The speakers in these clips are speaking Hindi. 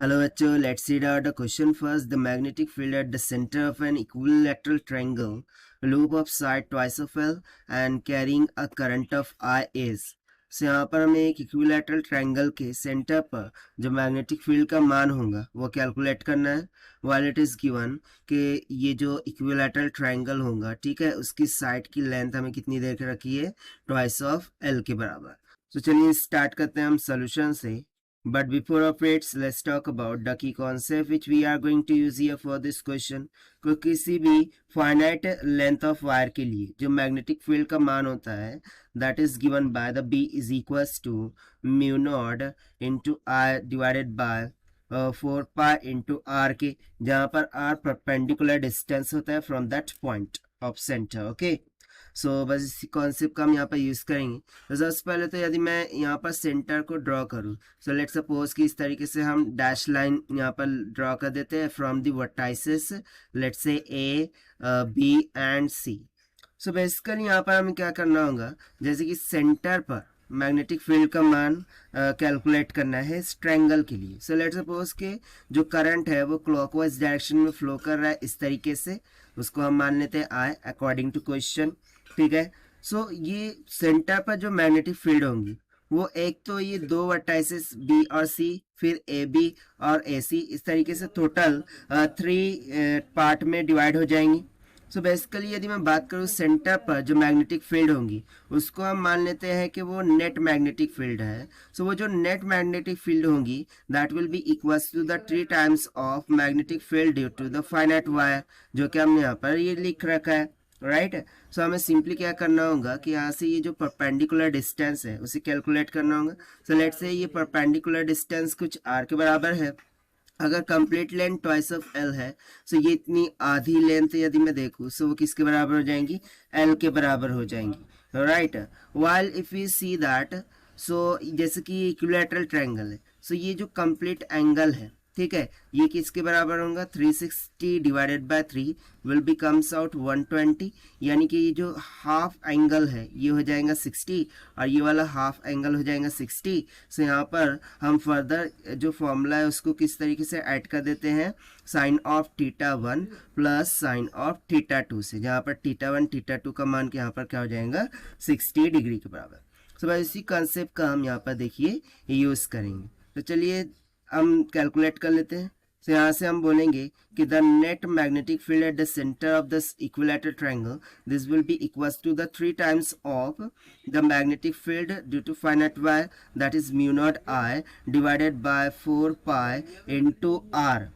Hello बच्चों, let's read out the question first. The magnetic field at the center of an equilateral triangle, loop of side twice of L and carrying a current of I is. So यहाँ पर हमें एक इक्विलैटरल ट्रायंगल के सेंटर पर जो मैग्नेटिक फील्ड का मान होगा वो कैलकुलेट करना है. while it is given कि ये जो इक्विलैटरल ट्रायंगल होगा, ठीक है, उसकी साइड की लेंथ हमें कितनी देर के रखी है, ट्वाइस ऑफ एल के बराबर. तो चलिए स्टार्ट करते हैं हम सोल्यूशन से. But before operates, let's talk about the key concept which we are going to use here for this question. को किसी भी finite length of wire के लिए जो magnetic field का मान होता है that is given by the B is equals to mu naught into I divided by 4 pi into R के, जहाँ पर R perpendicular distance होता है from that point of center. Okay. सो बस इसी कॉन्सेप्ट का हम यहाँ पर यूज़ करेंगे. तो सबसे पहले तो यदि मैं यहाँ पर सेंटर को ड्रॉ करूँ, सो लेट सपोज कि इस तरीके से हम डैश लाइन यहाँ पर ड्रॉ कर देते हैं फ्रॉम द वर्टाइसेस, लेट से A, B and C. So basically यहाँ पर हमें क्या करना होगा, जैसे कि सेंटर पर मैग्नेटिक फील्ड का मान कैलकुलेट करना है इस ट्रायंगल के लिए. सो लेट सपोज के जो करंट है वो क्लॉकवाइज डायरेक्शन में फ्लो कर रहा है इस तरीके से, उसको हम मान लेते हैं आई अकॉर्डिंग टू क्वेश्चन. ठीक है. सो ये सेंटर पर जो मैग्नेटिक फील्ड होंगी वो एक तो ये दो वर्टाइसेस बी और सी, फिर ए बी और ए सी, इस तरीके से टोटल 3 पार्ट में डिवाइड हो जाएंगी. सो बेसिकली यदि मैं बात करूँ सेंटर पर जो मैग्नेटिक फील्ड होंगी उसको हम मान लेते हैं कि वो नेट मैग्नेटिक फील्ड है. सो वो जो नेट मैग्नेटिक फील्ड होंगी that will be equals to the 3 times of magnetic field due to the finite wire, जो कि हमने यहाँ पर ये लिख रखा है. राइट. सो हमें सिंपली क्या करना होगा कि यहाँ से ये जो परपेंडिकुलर डिस्टेंस है उसे कैलकुलेट करना होगा. सो लेट से ये परपेंडिकुलर डिस्टेंस कुछ आर के बराबर है. अगर complete length twice of L है, सो ये इतनी आधी लेंथ यदि मैं देखूं सो वो किसके बराबर हो जाएंगी, एल के बराबर हो जाएंगी. Right. While if you see that, so जैसे कि इक्विलैटरल ट्रायंगल है, सो ये जो कंप्लीट एंगल है, ठीक है, ये किसके बराबर होगा, 360 divided by 3 will be comes out 120. यानी कि ये जो हाफ एंगल है ये हो जाएगा 60 और ये वाला हाफ एंगल हो जाएगा 60. सो यहाँ पर हम फर्दर जो फॉर्मूला है उसको किस तरीके से ऐड कर देते हैं, sine of theta 1 plus sine of theta 2 से, जहाँ पर थीटा 1 थीटा 2 का मान के यहाँ पर क्या हो जाएगा, 60 डिग्री के बराबर. सो बस इसी कंसेप्ट का हम यहाँ पर देखिए यूज करेंगे. तो चलिए हम कैलकुलेट कर लेते हैं. तो यहाँ से हम बोलेंगे कि the net magnetic field at the centre of this equilateral triangle this will be equals to the 3 times of the magnetic field due to finite wire that is mu naught I divided by 4 pi into R.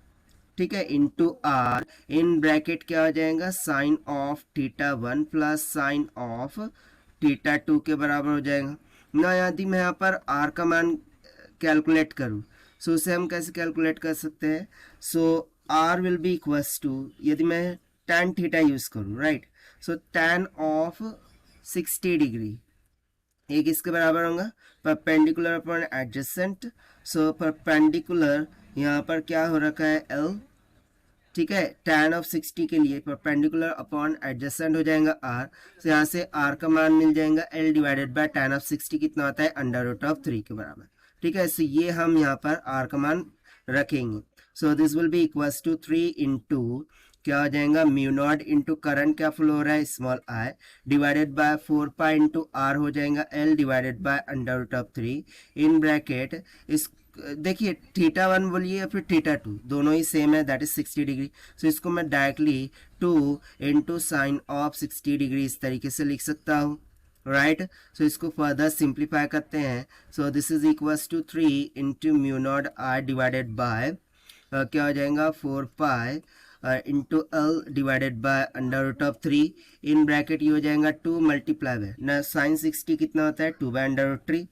ठीक है, इनटू आर इन ब्रैकेट क्या हो जाएगा, sine of theta 1 plus sine of theta 2 के बराबर हो जाएगा ना. यदि मैं यहाँ पर आर का मान कैलकुलेट करूँ सो उसे हम कैसे कैलकुलेट कर सकते हैं. So R will be equals to, यदि मैं tan थीटा यूज करूँ, right, so tan of 60 degree ये किसके बराबर होगा, perpendicular upon adjacent. So perpendicular यहाँ पर क्या हो रखा है, L. ठीक है, tan ऑफ 60 के लिए परपेंडिकुलर अपॉन एडजेसेंट हो जाएगा R. तो यहाँ से R का मान मिल जाएगा L divided bye tan of 60 कितना आता है, अंडर रूट ऑफ 3 के बराबर. ठीक है. सो ये हम यहाँ पर R का मान रखेंगे. So this will be equals to 3 into क्या हो जाएगा, म्यू नॉट इंटू करंट क्या फ्लो हो रहा है, small I, divided by 4 pi into R हो जाएगा L divided by under root of 3 in bracket. इस देखिए थीटा 1 बोलिए या फिर थीटा 2 दोनों ही सेम है, दैट इज 60 डिग्री. सो इसको मैं directly 2 into sine of 60 degree इस तरीके से लिख सकता हूँ. राइट. सो इसको फर्दर सिंप्लीफाई करते हैं. So this is equals to 3 into mu naught R divided by क्या हो जाएगा, 4 pi into L divided by under root of 3 in bracket ये हो जाएगा 2 मल्टीप्लाई बाय ना साइन 60 कितना होता है, 2 by under root 3,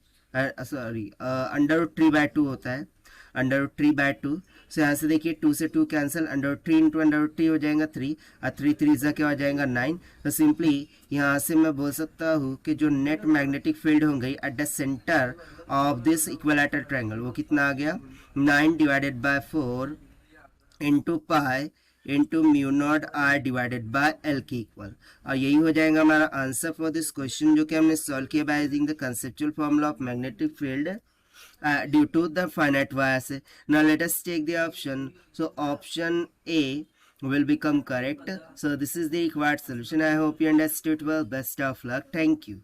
sorry under root 3 by 2 होता है, अंडर रूट 3 बाय 2. सो यहाँ से देखिए 2 से 2 cancel, under root 3 into under root 3 हो जाएगा 3 और 3 3 जा क्या हो जाएगा 9. तो सिंपली यहाँ से मैं बोल सकता हूँ कि जो नेट मैग्नेटिक फील्ड होंगे at the centre of this equilateral triangle वो कितना आ गया, 9 divided by 4 into pi into mu naught R divided by L के इक्वल. और यही हो जाएगा हमारा आंसर फॉर दिस क्वेश्चन जो कि हमने सॉल्व किया by using the conceptual formula of magnetic field due to the finite bias. Now let us take the option. So option A will become correct. So this is the required solution. I hope you understood well. Best of luck. Thank you.